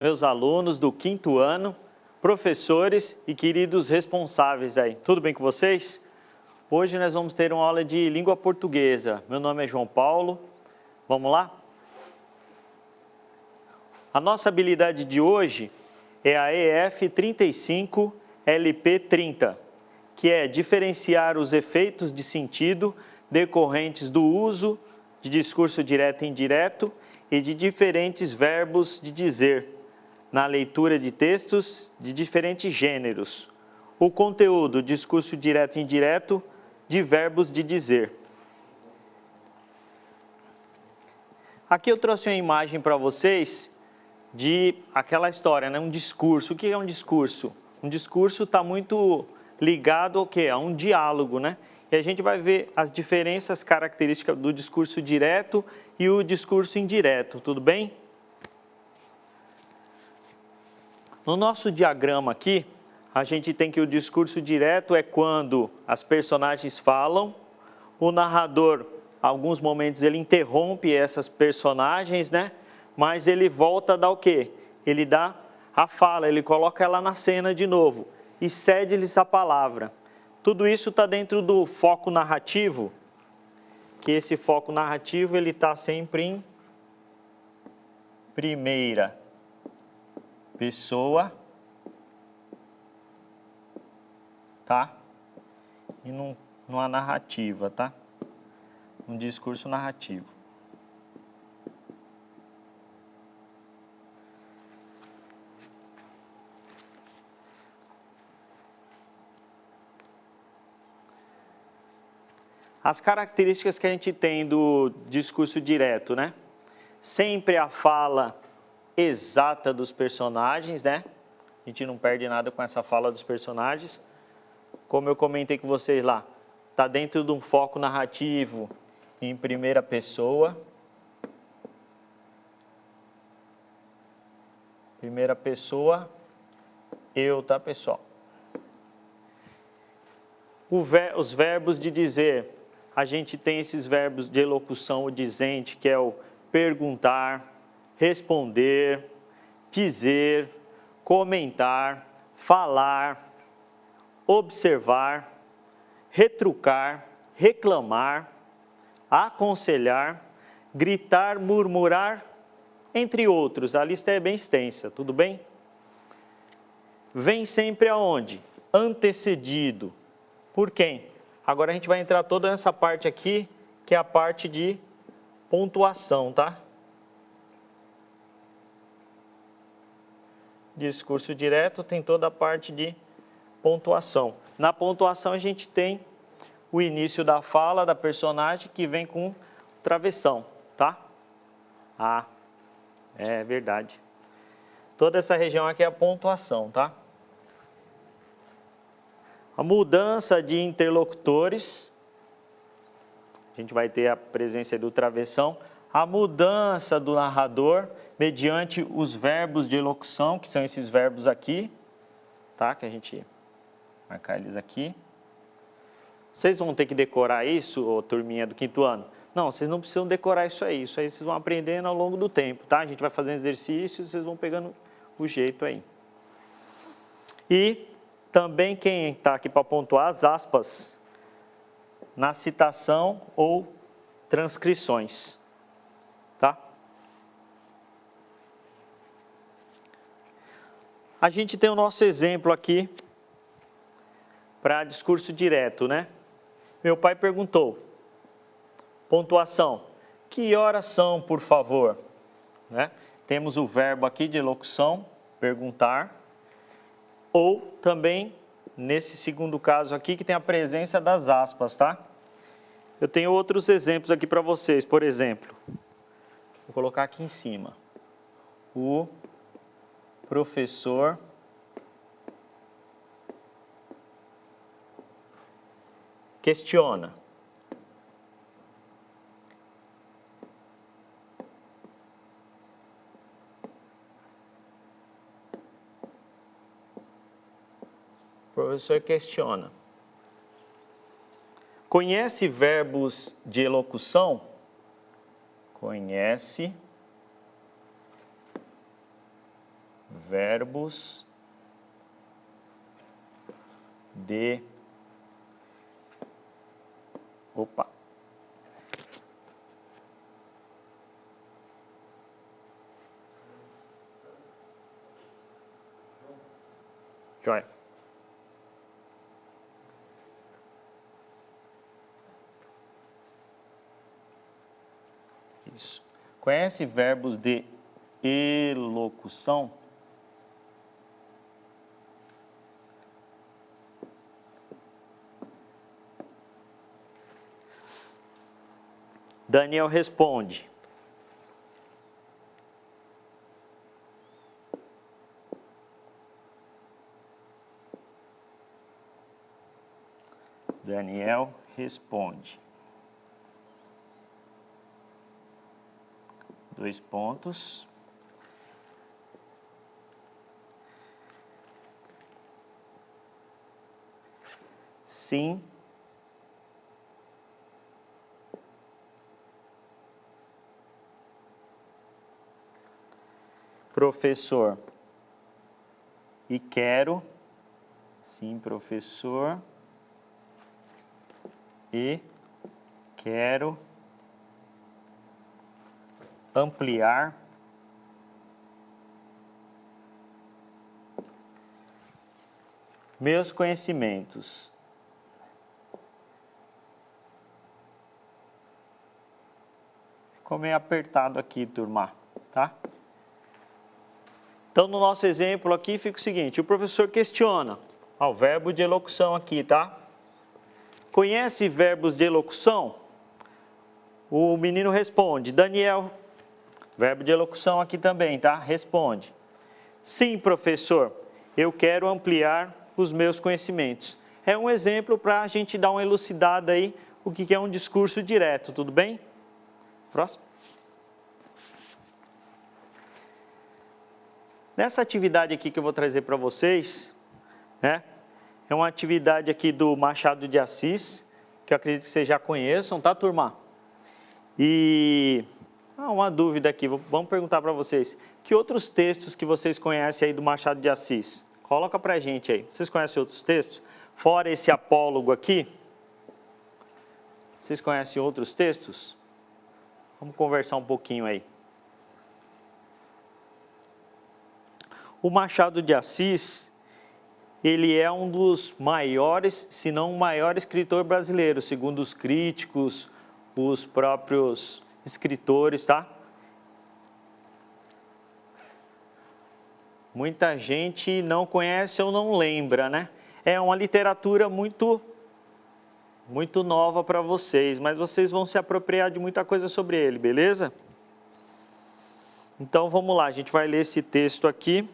Meus alunos do 5º ano, professores e queridos responsáveis aí. Tudo bem com vocês? Hoje nós vamos ter uma aula de língua portuguesa. Meu nome é João Paulo. Vamos lá? A nossa habilidade de hoje é a EF 35 LP 30, que é diferenciar os efeitos de sentido decorrentes do uso de discurso direto e indireto e de diferentes verbos de dizer na leitura de textos de diferentes gêneros. O conteúdo, discurso direto e indireto, de verbos de dizer. Aqui eu trouxe uma imagem para vocês de aquela história, né? Um discurso. O que é um discurso? Um discurso está muito ligado ao quê? A um diálogo, né? E a gente vai ver as diferenças características do discurso direto e o discurso indireto, tudo bem? No nosso diagrama aqui, a gente tem que o discurso direto é quando as personagens falam, o narrador, alguns momentos ele interrompe essas personagens, né? Mas ele volta a dar o quê? Ele dá a fala, ele coloca ela na cena de novo e cede-lhes a palavra. Tudo isso está dentro do foco narrativo, que esse foco narrativo ele está sempre em primeira pessoa, tá? E numa narrativa, tá? Um discurso narrativo. As características que a gente tem do discurso direto, né? Sempre a fala exata dos personagens, né? A gente não perde nada com essa fala dos personagens. Como eu comentei com vocês lá, está dentro de um foco narrativo em primeira pessoa. Primeira pessoa, eu, tá, pessoal? Os verbos de dizer, a gente tem esses verbos de elocução o dizente, que é o perguntar, responder, dizer, comentar, falar, observar, retrucar, reclamar, aconselhar, gritar, murmurar, entre outros. A lista é bem extensa, tudo bem? Vem sempre aonde? Antecedido. Por quem? Agora a gente vai entrar toda nessa parte aqui, que é a parte de pontuação, tá? Discurso direto tem toda a parte de pontuação. Na pontuação a gente tem o início da fala da personagem que vem com travessão, tá? Ah, é verdade. Toda essa região aqui é a pontuação, tá? A mudança de interlocutores, a gente vai ter a presença do travessão, a mudança do narrador mediante os verbos de elocução, que são esses verbos aqui, tá? Que a gente marcar eles aqui. Vocês vão ter que decorar isso, ô, turminha do 5º ano? Não, vocês não precisam decorar isso aí vocês vão aprendendo ao longo do tempo, tá? A gente vai fazendo exercícios, vocês vão pegando o jeito aí. E também quem está aqui para pontuar as aspas na citação ou transcrições, tá? A gente tem o nosso exemplo aqui para discurso direto, né? Meu pai perguntou, pontuação, que horas são, por favor? Né? Temos o verbo aqui de elocução, perguntar, ou também, nesse segundo caso aqui, que tem a presença das aspas, tá? Eu tenho outros exemplos aqui para vocês, por exemplo, vou colocar aqui em cima. O professor questiona. O professor questiona. Conhece verbos de elocução? Conhece verbos de... Opa! Joia. Isso. Conhece verbos de elocução? Daniel responde. Daniel responde. 2 pontos. Sim. Professor. E quero. Sim, professor. E quero ampliar meus conhecimentos. Ficou meio apertado aqui, turma, tá? Então, no nosso exemplo aqui fica o seguinte, o professor questiona, o verbo de elocução aqui, tá? Conhece verbos de elocução? O menino responde, Daniel, verbo de elocução aqui também, tá? Responde. Sim, professor, eu quero ampliar os meus conhecimentos. É um exemplo para a gente dar uma elucidada aí, o que é um discurso direto, tudo bem? Próximo. Nessa atividade aqui que eu vou trazer para vocês, né? É uma atividade aqui do Machado de Assis, que eu acredito que vocês já conheçam, tá, turma? E uma dúvida aqui, vamos perguntar para vocês. Que outros textos que vocês conhecem aí do Machado de Assis? Coloca para a gente aí. Vocês conhecem outros textos? Fora esse apólogo aqui, vocês conhecem outros textos? Vamos conversar um pouquinho aí. O Machado de Assis, ele é um dos maiores, se não o maior escritor brasileiro, segundo os críticos, os próprios escritores, tá? Muita gente não conhece ou não lembra, né? É uma literatura muito nova para vocês, mas vocês vão se apropriar de muita coisa sobre ele, beleza? Então vamos lá, a gente vai ler esse texto aqui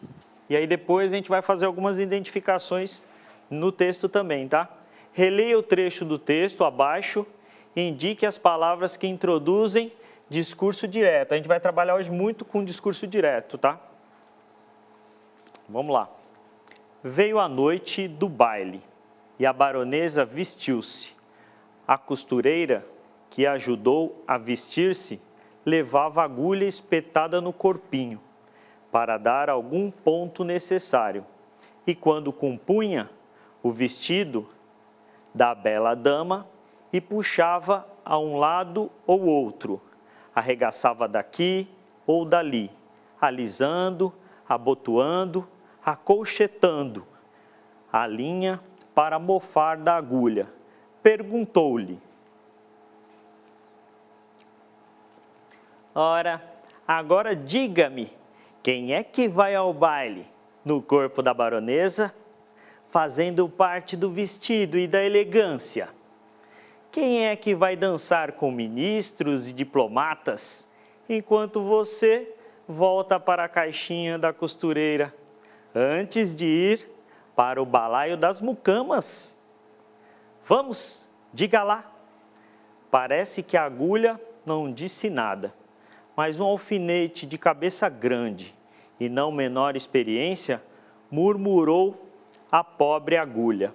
e aí depois a gente vai fazer algumas identificações no texto também, tá? Releia o trecho do texto abaixo e indique as palavras que introduzem discurso direto. A gente vai trabalhar hoje muito com discurso direto, tá? Vamos lá. Veio a noite do baile e a baronesa vestiu-se. A costureira, que a ajudou a vestir-se, levava agulha espetada no corpinho, para dar algum ponto necessário. E quando compunha o vestido da bela dama e puxava a um lado ou outro, arregaçava daqui ou dali, alisando, abotoando, acolchetando a linha para mofar da agulha. Perguntou-lhe: ora, agora diga-me, quem é que vai ao baile no corpo da baronesa, fazendo parte do vestido e da elegância? Quem é que vai dançar com ministros e diplomatas, enquanto você volta para a caixinha da costureira, antes de ir para o balaio das mucamas? Vamos, diga lá. Parece que a agulha não disse nada, mas um alfinete de cabeça grande e não menor experiência murmurou a pobre agulha.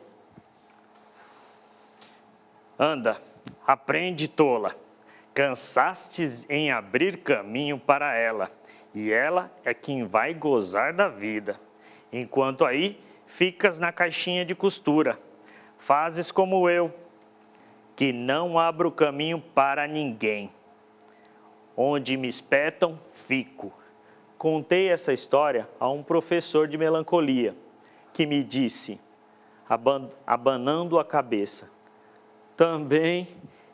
Anda, aprende, tola. Cansastes em abrir caminho para ela e ela é quem vai gozar da vida. Enquanto aí, ficas na caixinha de costura. Fazes como eu, que não abro caminho para ninguém. Onde me espetam, fico. Contei essa história a um professor de melancolia, que me disse, abanando a cabeça, também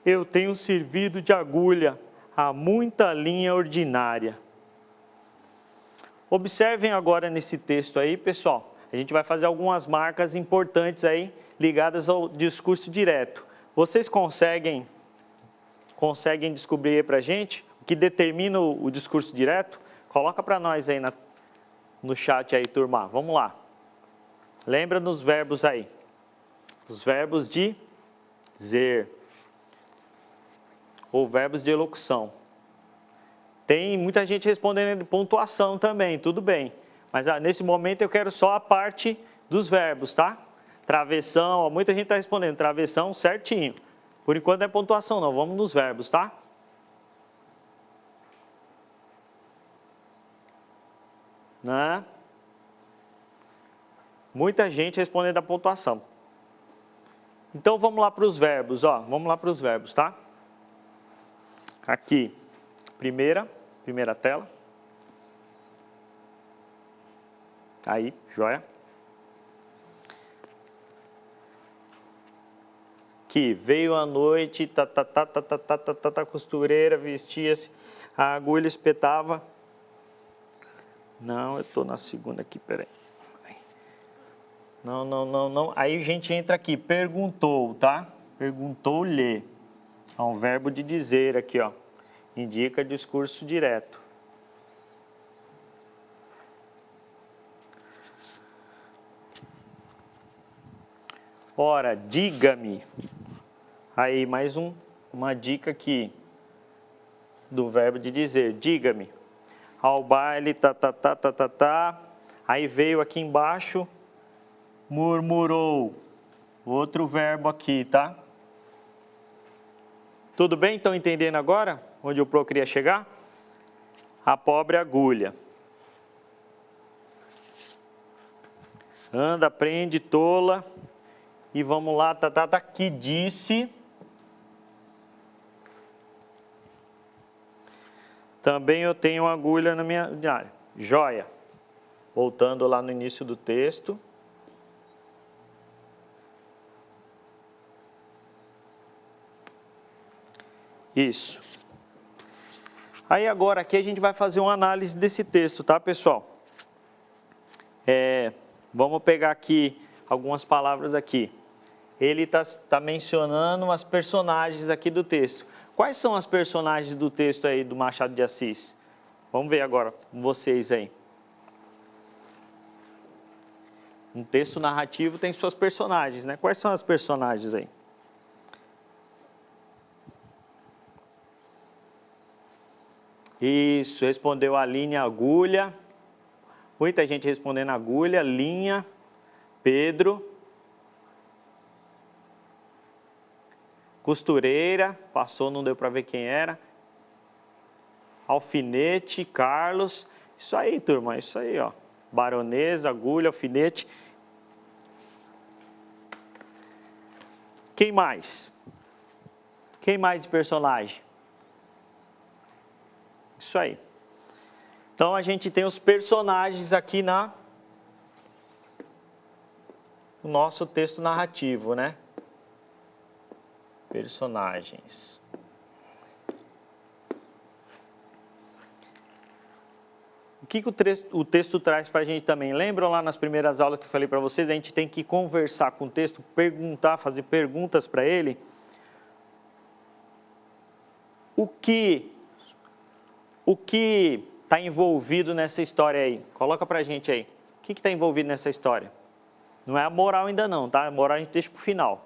eu tenho servido de agulha a muita linha ordinária. Observem agora nesse texto aí, pessoal, a gente vai fazer algumas marcas importantes aí, ligadas ao discurso direto. Vocês conseguem descobrir aí pra gente o que determina o discurso direto? Coloca para nós aí no chat aí, turma. Vamos lá. Lembra nos verbos aí. Os verbos de dizer. Ou verbos de elocução. Tem muita gente respondendo de pontuação também, tudo bem. Mas nesse momento eu quero só a parte dos verbos, tá? Travessão, ó, muita gente está respondendo travessão certinho. Por enquanto não é pontuação não, vamos nos verbos, tá? Né? Muita gente respondendo a pontuação. Então vamos lá para os verbos, ó. Vamos lá para os verbos, tá? Aqui, primeira tela. Aí, joia. Que veio a noite, costureira, vestia-se, a agulha espetava. Não, eu estou na segunda aqui, peraí. Não. Aí a gente entra aqui, perguntou, tá? Perguntou-lhe. É um verbo de dizer aqui, ó. Indica discurso direto. Ora, diga-me. Aí, mais uma dica aqui do verbo de dizer. Diga-me. Ao baile, Aí veio aqui embaixo, murmurou. Outro verbo aqui, tá? Tudo bem? Estão entendendo agora onde o Pro queria chegar? A pobre agulha. Anda, prende, tola. E vamos lá, que disse. Também eu tenho agulha na minha área. Joia. Voltando lá no início do texto. Isso. Aí agora aqui a gente vai fazer uma análise desse texto, tá, pessoal? Vamos pegar aqui algumas palavras aqui. Ele está mencionando as personagens aqui do texto. Quais são as personagens do texto aí do Machado de Assis? Vamos ver agora com vocês aí. Um texto narrativo tem suas personagens, né? Quais são as personagens aí? Isso, respondeu a linha, agulha. Muita gente respondendo agulha, linha, Pedro. Costureira, passou, não deu para ver quem era. Alfinete, Carlos. Isso aí, turma, isso aí, ó. Baronesa, agulha, alfinete. Quem mais? Quem mais de personagem? Isso aí. Então, a gente tem os personagens aqui no nosso texto narrativo, né? Personagens. O que o texto traz para a gente também? Lembram lá nas primeiras aulas que eu falei para vocês? A gente tem que conversar com o texto, perguntar, fazer perguntas para ele. O que está envolvido nessa história aí? Coloca para a gente aí. O que está envolvido nessa história? Não é a moral ainda não, tá? A moral a gente deixa para o final.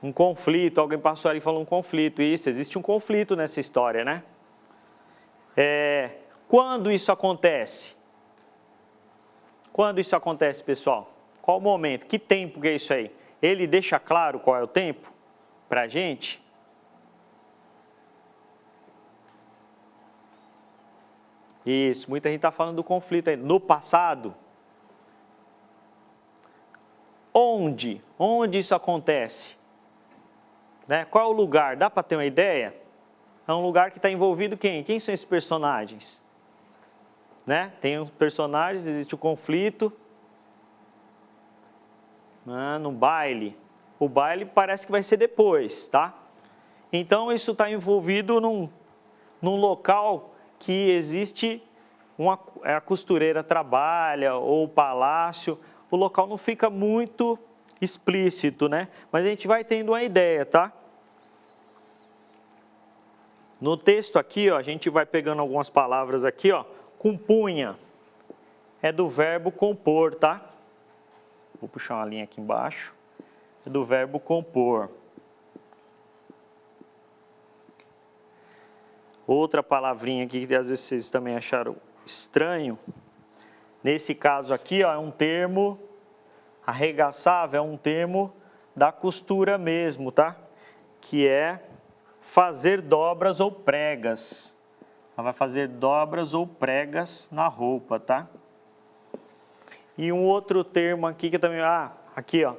Um conflito, alguém passou ali e falou um conflito. Isso, existe um conflito nessa história, né? Quando isso acontece? Quando isso acontece, pessoal? Qual o momento? Que tempo que é isso aí? Ele deixa claro qual é o tempo? para a gente? Isso, muita gente está falando do conflito aí. No passado, onde isso acontece? Né? Qual é o lugar? Dá para ter uma ideia? É um lugar que está envolvido quem? Quem são esses personagens? Né? Tem os personagens, existe o conflito. No baile. O baile parece que vai ser depois, tá? Então isso está envolvido num local que existe a costureira trabalha, ou o palácio. O local não fica muito explícito, né? Mas a gente vai tendo uma ideia, tá? No texto aqui, ó, a gente vai pegando algumas palavras aqui, ó. Compunha é do verbo compor, tá? Vou puxar uma linha aqui embaixo. É do verbo compor. Outra palavrinha aqui que às vezes vocês também acharam estranho. Nesse caso aqui, ó, é um termo arregaçável, é um termo da costura mesmo, tá? Que é fazer dobras ou pregas. Ela vai fazer dobras ou pregas na roupa, tá? E um outro termo aqui que também, aqui, ó,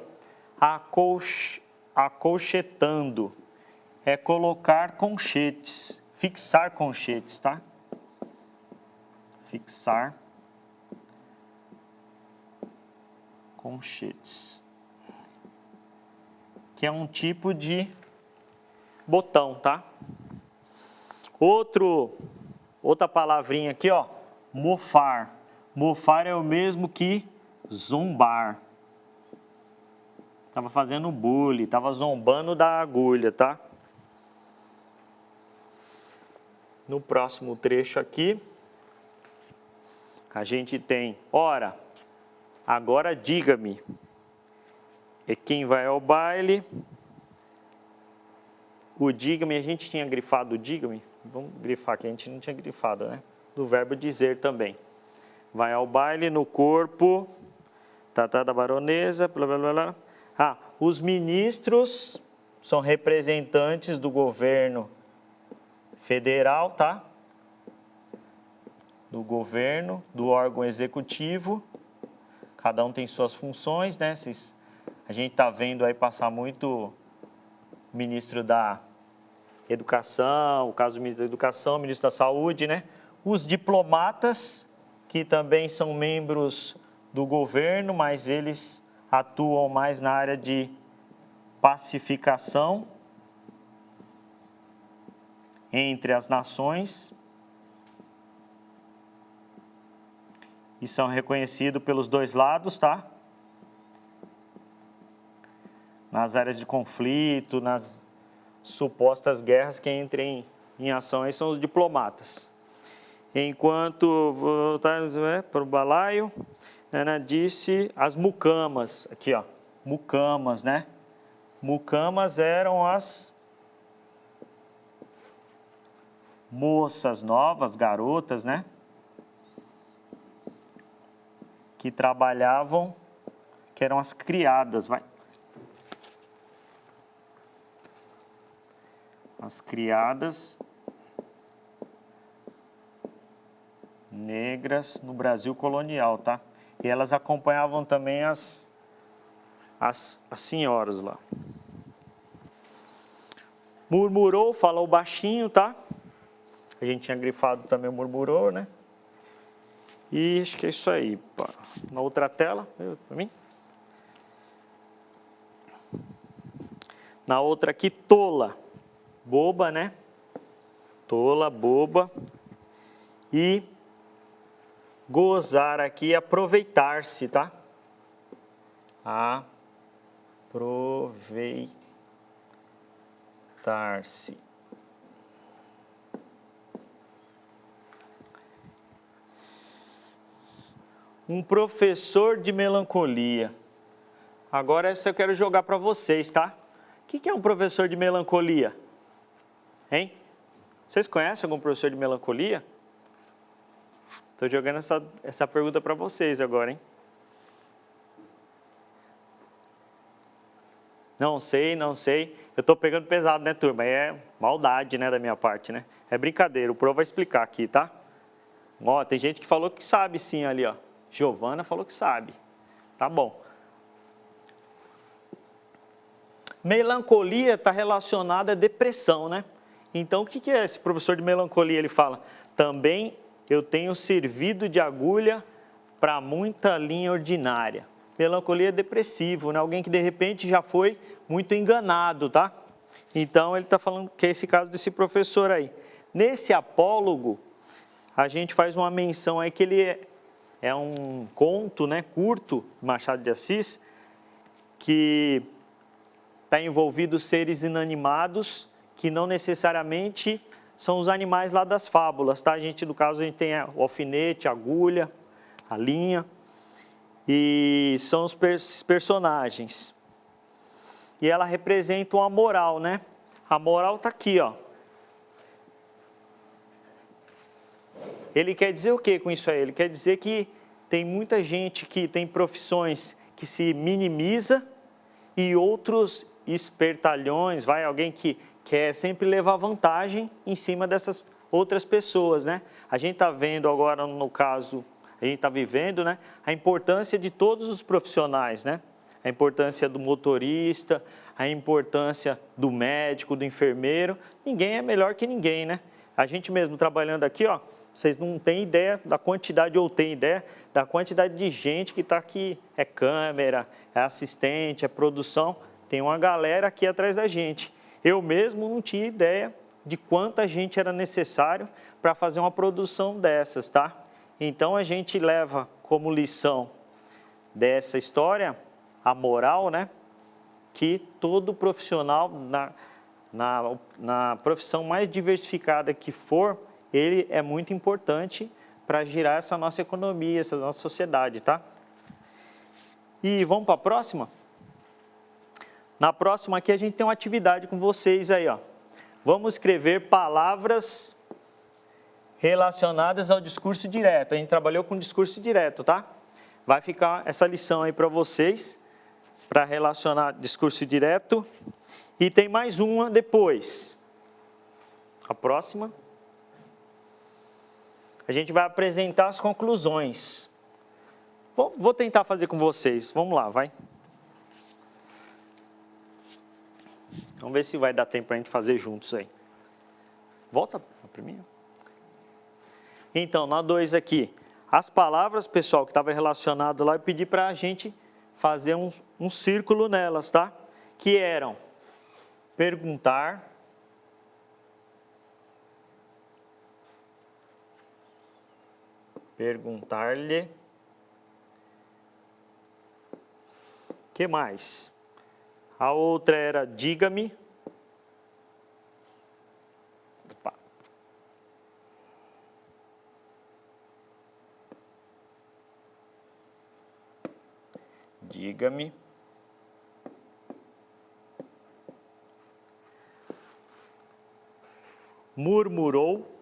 acolchetando, é colocar conchetes, fixar conchetes, tá? Fixar conchetes, que é um tipo de botão, tá? Outra palavrinha aqui, ó, mofar. Mofar é o mesmo que zombar. Tava fazendo bullying, tava zombando da agulha, tá? No próximo trecho aqui, a gente tem, ora, agora diga-me. E quem vai ao baile? O diga-me, a gente tinha grifado o diga-me. Vamos grifar aqui, a gente não tinha grifado, né? Do verbo dizer também. Vai ao baile no corpo, da baronesa, blá, blá, blá, blá. Os ministros são representantes do governo federal, tá? Do governo, do órgão executivo. Cada um tem suas funções, né? A gente tá vendo aí passar muito ministro da Educação, o caso do ministro da Educação, ministro da Saúde, né? Os diplomatas, que também são membros do governo, mas eles atuam mais na área de pacificação entre as nações e são reconhecidos pelos dois lados, tá? Nas áreas de conflito, nas supostas guerras que entrem em ação, aí são os diplomatas. Enquanto voltarmos para o balaio, Ana disse as mucamas, aqui ó, mucamas, né? Mucamas eram as moças novas, garotas, né? Que trabalhavam, que eram as criadas, vai. As criadas negras no Brasil colonial, tá? E elas acompanhavam também as senhoras lá. Murmurou, falou baixinho, tá? A gente tinha grifado também o murmurou, né? E acho que é isso aí. Na outra tela, para mim. Na outra aqui, tola. Boba, né? Tola, boba. E gozar aqui, aproveitar-se, tá? Aproveitar-se. Um professor de melancolia. Agora essa eu quero jogar para vocês, tá? O que é um professor de melancolia? Hein? Vocês conhecem algum professor de melancolia? Estou jogando essa pergunta para vocês agora, hein? Não sei, não sei. Eu estou pegando pesado, né, turma? É maldade, né, da minha parte, né? É brincadeira, o Pro vai explicar aqui, tá? Ó, tem gente que falou que sabe sim ali, ó. Giovana falou que sabe. Tá bom. Melancolia está relacionada à depressão, né? Então, o que é esse professor de melancolia? Ele fala, também eu tenho servido de agulha para muita linha ordinária. Melancolia é depressivo, né? Alguém que de repente já foi muito enganado, tá? Então, ele está falando que é esse caso desse professor aí. Nesse apólogo, a gente faz uma menção aí que ele é um conto, né, curto, Machado de Assis, que está envolvido seres inanimados, que não necessariamente são os animais lá das fábulas, tá? No caso, a gente tem o alfinete, a agulha, a linha, e são os personagens. E ela representa uma moral, né? A moral está aqui, ó. Ele quer dizer o que com isso aí? Ele quer dizer que tem muita gente que tem profissões que se minimiza e outros espertalhões, alguém que quer sempre levar vantagem em cima dessas outras pessoas, né? A gente está vendo agora, no caso, a gente está vivendo, né, a importância de todos os profissionais, né? A importância do motorista, a importância do médico, do enfermeiro. Ninguém é melhor que ninguém, né? A gente mesmo trabalhando aqui, ó, vocês não têm ideia da quantidade, ou têm ideia da quantidade de gente que está aqui. É câmera, é assistente, é produção. Tem uma galera aqui atrás da gente. Eu mesmo não tinha ideia de quanta gente era necessário para fazer uma produção dessas, tá? Então, a gente leva como lição dessa história a moral, né? Que todo profissional, na profissão mais diversificada que for, ele é muito importante para girar essa nossa economia, essa nossa sociedade, tá? E vamos para a próxima? Na próxima aqui a gente tem uma atividade com vocês aí, ó. Vamos escrever palavras relacionadas ao discurso direto. A gente trabalhou com discurso direto, tá? Vai ficar essa lição aí para vocês, para relacionar discurso direto. E tem mais uma depois. A próxima. A gente vai apresentar as conclusões. Vou tentar fazer com vocês. Vamos lá, vai. Vamos ver se vai dar tempo para a gente fazer juntos aí. Volta para mim. Então, na 2 aqui. As palavras, pessoal, que estava relacionado lá, eu pedi para a gente fazer um círculo nelas, tá? Que eram perguntar, perguntar-lhe, que mais? A outra era diga-me. Diga-me. Murmurou.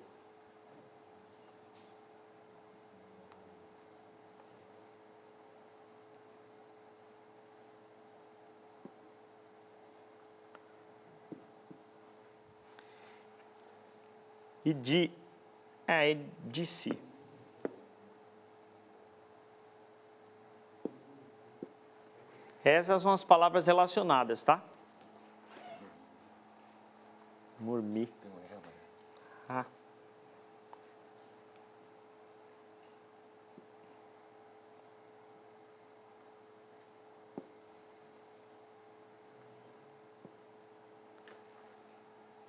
E disse. Essas são as palavras relacionadas, tá? Murmir. Ah.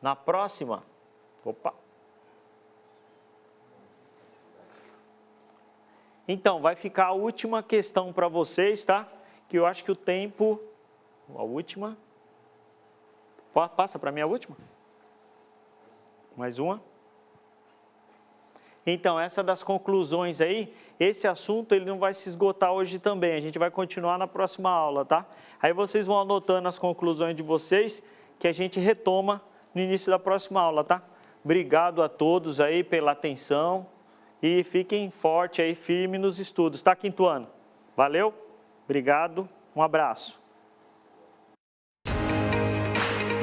Na próxima, opa. Então, vai ficar a última questão para vocês, tá? Que eu acho que o tempo... A última... Passa para mim a última? Mais uma? Então, essa das conclusões aí, esse assunto ele não vai se esgotar hoje também. A gente vai continuar na próxima aula, tá? Aí vocês vão anotando as conclusões de vocês, que a gente retoma no início da próxima aula, tá? Obrigado a todos aí pela atenção e fiquem forte aí, firme nos estudos, tá, quinto ano? Valeu, obrigado, um abraço.